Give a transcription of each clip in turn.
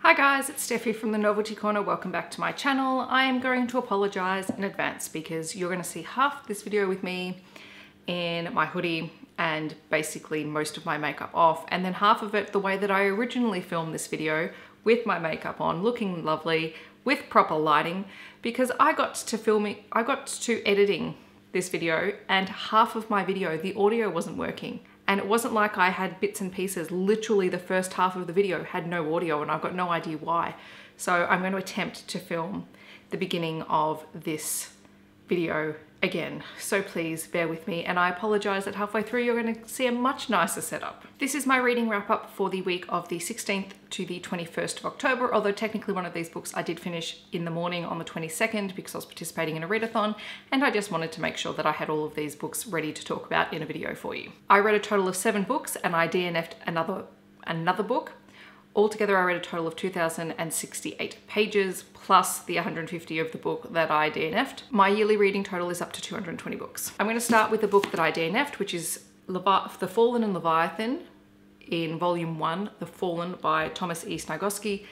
Hi guys, it's Steffi from the Novelty Corner. Welcome back to my channel. I am going to apologize in advance because you're going to see half this video with me in my hoodie and basically most of my makeup off, and then half of it the way that I originally filmed this video with my makeup on, looking lovely with proper lighting, because I got to editing this video and half of my video, the audio wasn't working. And it wasn't like I had bits and pieces. Literally the first half of the video had no audio and I've got no idea why. So I'm going to attempt to film the beginning of this video again. So please bear with me, and I apologize that halfway through you're going to see a much nicer setup. This is my reading wrap up for the week of the 16th to the 21st of October, although technically one of these books I did finish in the morning on the 22nd because I was participating in a readathon, and I just wanted to make sure that I had all of these books ready to talk about in a video for you. I read a total of 7 books and I DNF'd another book. Altogether, I read a total of 2,068 pages, plus the 150 of the book that I DNF'd. My yearly reading total is up to 220 books. I'm going to start with the book that I DNF'd, which is The Fallen and Leviathan in Volume 1, The Fallen by Thomas E. Snigoski.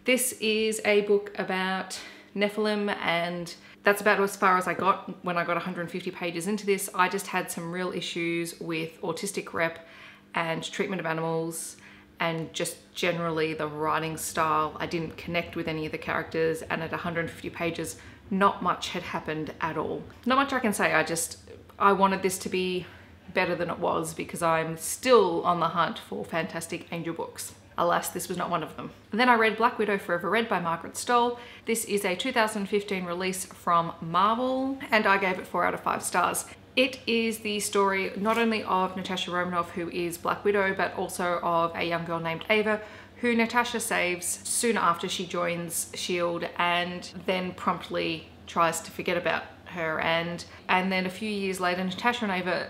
This is a book about Nephilim, and that's about as far as I got when I got 150 pages into this. I just had some real issues with autistic rep and treatment of animals, and just generally the writing style. I didn't connect with any of the characters, and at 150 pages, not much had happened at all. Not much I can say. I wanted this to be better than it was because I'm still on the hunt for fantastic angel books. Alas, this was not one of them. And then I read Black Widow Forever Read by Margaret Stoll. This is a 2015 release from Marvel, and I gave it 4 out of 5 stars. It is the story not only of Natasha Romanoff, who is Black Widow, but also of a young girl named Ava, who Natasha saves soon after she joins S.H.I.E.L.D. and then promptly tries to forget about her. And then a few years later, Natasha and Ava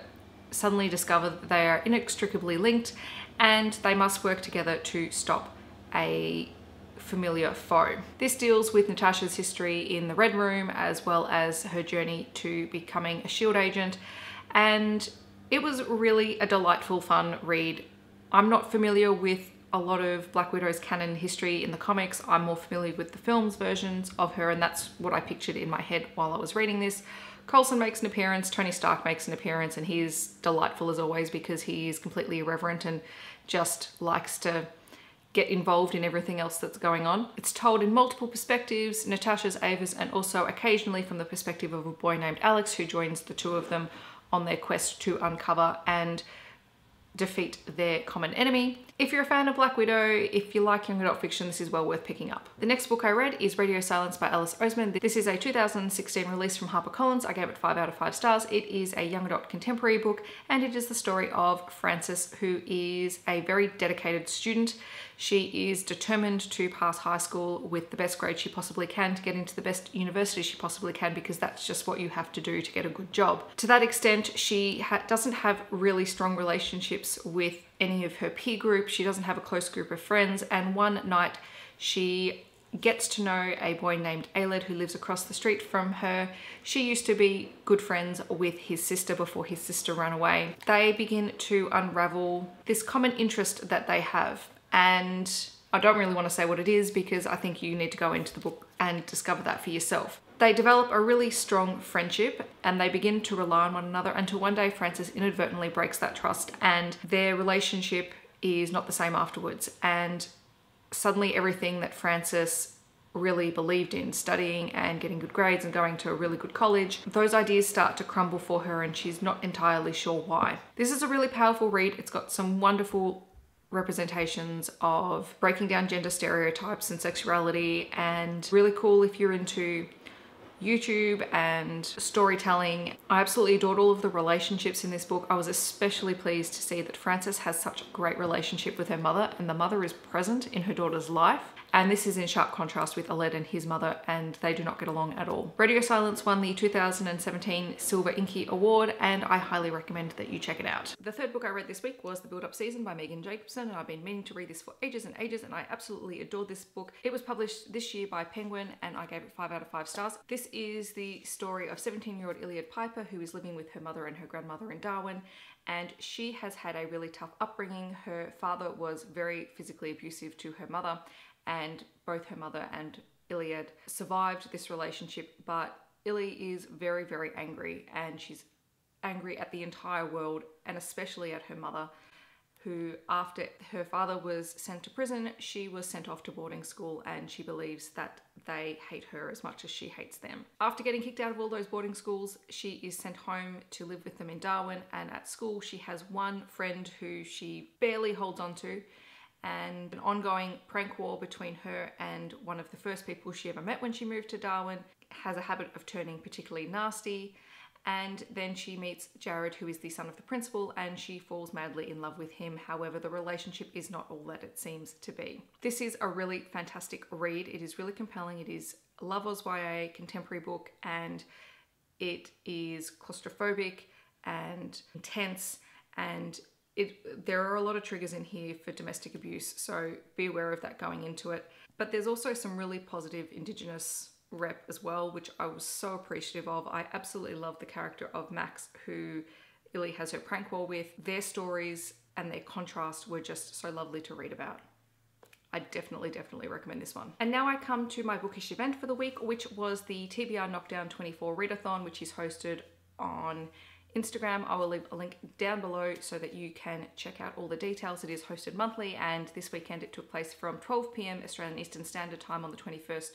suddenly discover that they are inextricably linked and they must work together to stop a familiar foe. This deals with Natasha's history in the Red Room as well as her journey to becoming a S.H.I.E.L.D. agent, and it was really a delightful, fun read. I'm not familiar with a lot of Black Widow's canon history in the comics. I'm more familiar with the films versions of her, and that's what I pictured in my head while I was reading this. Coulson makes an appearance, Tony Stark makes an appearance, and he's delightful as always because he is completely irreverent and just likes to get involved in everything else that's going on. It's told in multiple perspectives, Natasha's, Ava's, and also occasionally from the perspective of a boy named Alex who joins the two of them on their quest to uncover and defeat their common enemy. If you're a fan of Black Widow, if you like young adult fiction, this is well worth picking up. The next book I read is Radio Silence by Alice Oseman. This is a 2016 release from HarperCollins. I gave it 5 out of 5 stars. It is a young adult contemporary book, and it is the story of Frances, who is a very dedicated student. She is determined to pass high school with the best grade she possibly can to get into the best university she possibly can, because that's just what you have to do to get a good job. To that extent, she doesn't have really strong relationships with any of her peer group. She doesn't have a close group of friends, and one night she gets to know a boy named Aled who lives across the street from her. She used to be good friends with his sister before his sister ran away. They begin to unravel this common interest that they have, and I don't really want to say what it is because I think you need to go into the book and discover that for yourself. They develop a really strong friendship and they begin to rely on one another until one day Frances inadvertently breaks that trust and their relationship is not the same afterwards. And suddenly everything that Frances really believed in, studying and getting good grades and going to a really good college, those ideas start to crumble for her and she's not entirely sure why. This is a really powerful read. It's got some wonderful representations of breaking down gender stereotypes and sexuality, and really cool if you're into YouTube and storytelling. I absolutely adored all of the relationships in this book. I was especially pleased to see that Frances has such a great relationship with her mother, and the mother is present in her daughter's life. And this is in sharp contrast with Aled and his mother, and they do not get along at all. Radio Silence won the 2017 Silver Inky Award, and I highly recommend that you check it out. The third book I read this week was The Buildup Season by Megan Jacobson, and I've been meaning to read this for ages and ages, and I absolutely adored this book. It was published this year by Penguin, and I gave it 5 out of 5 stars. This is the story of 17-year-old Iliad Piper, who is living with her mother and her grandmother in Darwin, and she has had a really tough upbringing. Her father was very physically abusive to her mother, and both her mother and Iliad survived this relationship, but Illy is very, very angry, and she's angry at the entire world and especially at her mother, who, after her father was sent to prison, she was sent off to boarding school, and she believes that they hate her as much as she hates them. After getting kicked out of all those boarding schools, she is sent home to live with them in Darwin, and at school she has one friend who she barely holds on to, and an ongoing prank war between her and one of the first people she ever met when she moved to Darwin has a habit of turning particularly nasty. And then she meets Jared, who is the son of the principal, and she falls madly in love with him. However, the relationship is not all that it seems to be. This is a really fantastic read. It is really compelling. It is a lovers YA contemporary book, and it is claustrophobic and intense, and there are a lot of triggers in here for domestic abuse, so be aware of that going into it. But there's also some really positive Indigenous rep as well, which I was so appreciative of. I absolutely love the character of Max, who Illy has her prank war with. Their stories and their contrast were just so lovely to read about. I definitely recommend this one. And now I come to my bookish event for the week, which was the TBR Knockdown 24 Readathon, which is hosted on Instagram. I will leave a link down below so that you can check out all the details. It is hosted monthly, and this weekend it took place from 12 p.m. Australian Eastern Standard Time on the 21st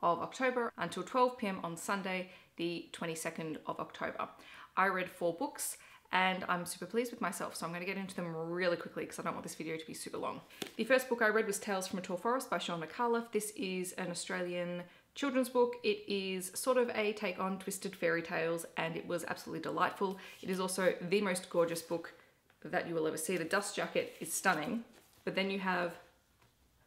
of October until 12 p.m. on Sunday, the 22nd of October. I read 4 books and I'm super pleased with myself, so I'm going to get into them really quickly because I don't want this video to be super long. The first book I read was Tales from a Tall Forest by Sean McAuliffe. This is an Australian children's book. It is sort of a take on twisted fairy tales, and it was absolutely delightful. It is also the most gorgeous book that you will ever see. The dust jacket is stunning, but then you have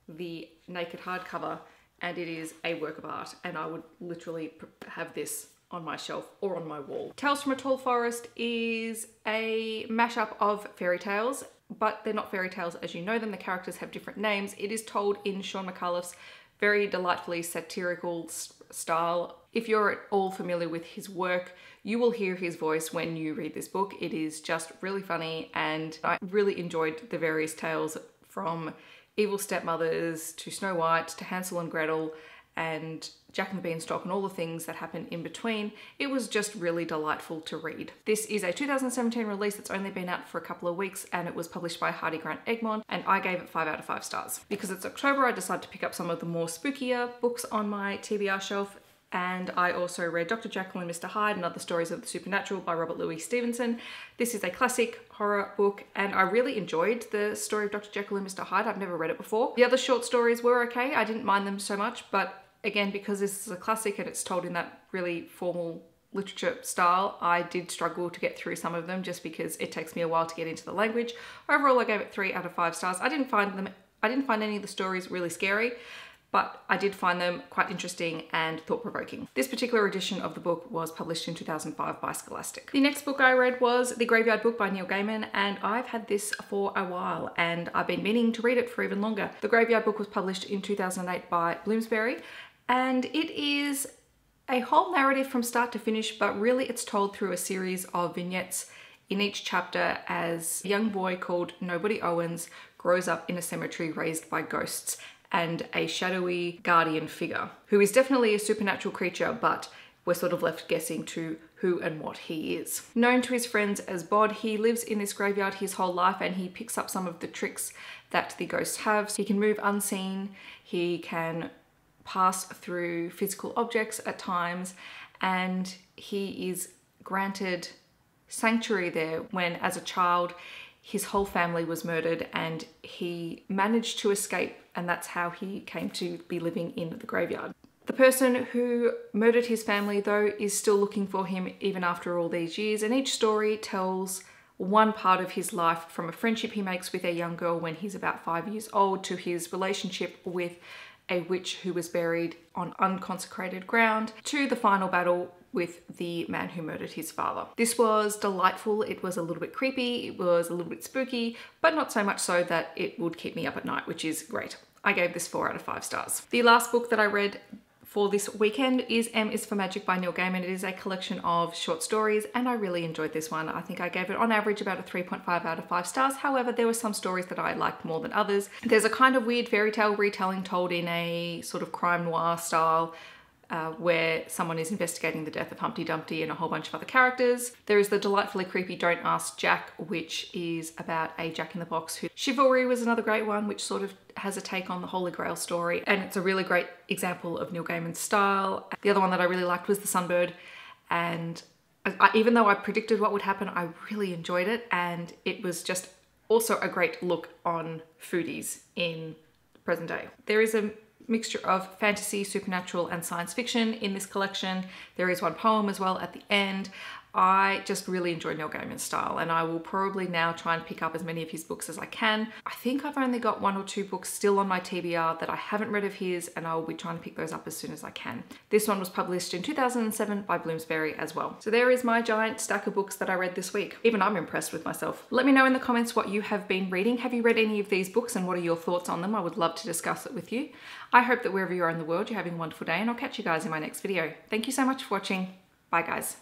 the naked hardcover, and it is a work of art, and I would literally have this on my shelf or on my wall. Tales from a Tall Forest is a mashup of fairy tales, but they're not fairy tales as you know them. The characters have different names. It is told in Sean McAuliffe's very delightfully satirical style. If you're at all familiar with his work, you will hear his voice when you read this book. It is just really funny, and I really enjoyed the various tales, from Evil Stepmothers to Snow White to Hansel and Gretel and Jack and the Beanstalk and all the things that happen in between. It was just really delightful to read. This is a 2017 release that's only been out for a couple of weeks, and it was published by Hardy Grant Egmont, and I gave it 5 out of 5 stars. Because it's October, I decided to pick up some of the more spookier books on my TBR shelf, and I also read Dr. Jekyll and Mr Hyde and Other Stories of the Supernatural by Robert Louis Stevenson. This is a classic horror book, and I really enjoyed the story of Dr. Jekyll and Mr Hyde. I've never read it before. The other short stories were okay. I didn't mind them so much, but again, because this is a classic and it's told in that really formal literature style, I did struggle to get through some of them just because it takes me a while to get into the language. Overall, I gave it 3 out of 5 stars. I didn't find any of the stories really scary, but I did find them quite interesting and thought-provoking. This particular edition of the book was published in 2005 by Scholastic. The next book I read was The Graveyard Book by Neil Gaiman, and I've had this for a while and I've been meaning to read it for even longer. The Graveyard Book was published in 2008 by Bloomsbury, and it is a whole narrative from start to finish, but really it's told through a series of vignettes in each chapter as a young boy called Nobody Owens grows up in a cemetery raised by ghosts and a shadowy guardian figure who is definitely a supernatural creature, but we're sort of left guessing to who and what he is. Known to his friends as Bod, he lives in this graveyard his whole life, and he picks up some of the tricks that the ghosts have. He can move unseen, he can pass through physical objects at times, and he is granted sanctuary there when, as a child, his whole family was murdered and he managed to escape, and that's how he came to be living in the graveyard. The person who murdered his family, though, is still looking for him even after all these years, and each story tells one part of his life, from a friendship he makes with a young girl when he's about 5 years old to his relationship with a witch who was buried on unconsecrated ground, to the final battle with the man who murdered his father. This was delightful. It was a little bit creepy, it was a little bit spooky, but not so much so that it would keep me up at night, which is great. I gave this 4 out of 5 stars. The last book that I read for this weekend is M is for Magic by Neil Gaiman. It is a collection of short stories and I really enjoyed this one. I think I gave it on average about a 3.5 out of 5 stars. However, there were some stories that I liked more than others. There's a kind of weird fairy tale retelling told in a sort of crime noir style where someone is investigating the death of Humpty Dumpty and a whole bunch of other characters. There is the delightfully creepy Don't Ask Jack, which is about a Jack-in-the-Box who... Chivalry was another great one, which sort of has a take on the Holy Grail story, and it's a really great example of Neil Gaiman's style. The other one that I really liked was The Sunbird, and even though I predicted what would happen, I really enjoyed it, and it was just also a great look on foodies in present day. There is a mixture of fantasy, supernatural, and science fiction in this collection. There is one poem as well at the end. I just really enjoy Neil Gaiman's style, and I will probably now try and pick up as many of his books as I can. I think I've only got 1 or 2 books still on my TBR that I haven't read of his, and I will be trying to pick those up as soon as I can. This one was published in 2007 by Bloomsbury as well. So there is my giant stack of books that I read this week. Even I'm impressed with myself. Let me know in the comments what you have been reading. Have you read any of these books and what are your thoughts on them? I would love to discuss it with you. I hope that wherever you are in the world, you're having a wonderful day, and I'll catch you guys in my next video. Thank you so much for watching. Bye guys.